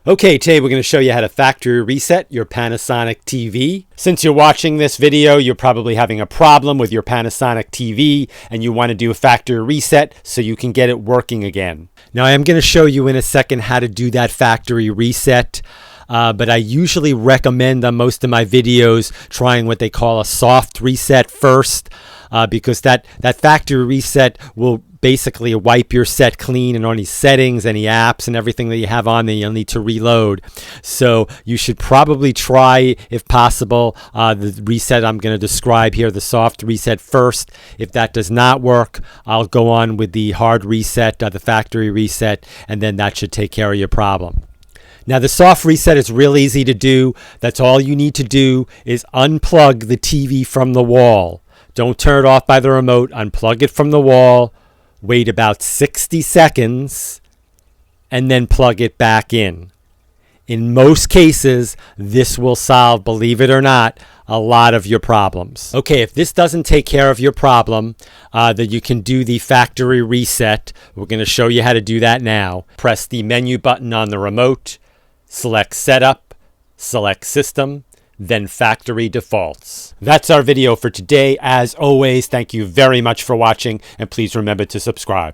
Okay, today we're going to show you how to factory reset your Panasonic TV. Since you're watching this video, you're probably having a problem with your Panasonic TV and you want to do a factory reset so you can get it working again. Now, I am going to show you in a second how to do that factory reset. But I usually recommend on most of my videos trying what they call a soft reset first, because that factory reset will basically wipe your set clean and any settings, any apps and everything that you have on there, you'll need to reload. So you should probably try, if possible, the reset I'm going to describe here, the soft reset first. If that does not work, I'll go on with the hard reset, the factory reset, and then that should take care of your problem. Now, the soft reset is real easy to do. That's all you need to do is unplug the TV from the wall. Don't turn it off by the remote. Unplug it from the wall. Wait about 60 seconds and then plug it back in. In most cases, this will solve, believe it or not, a lot of your problems. Okay, if this doesn't take care of your problem, then you can do the factory reset. We're going to show you how to do that now. Press the menu button on the remote. Select Setup, select System, then Factory Defaults. That's our video for today. As always, thank you very much for watching, and please remember to subscribe.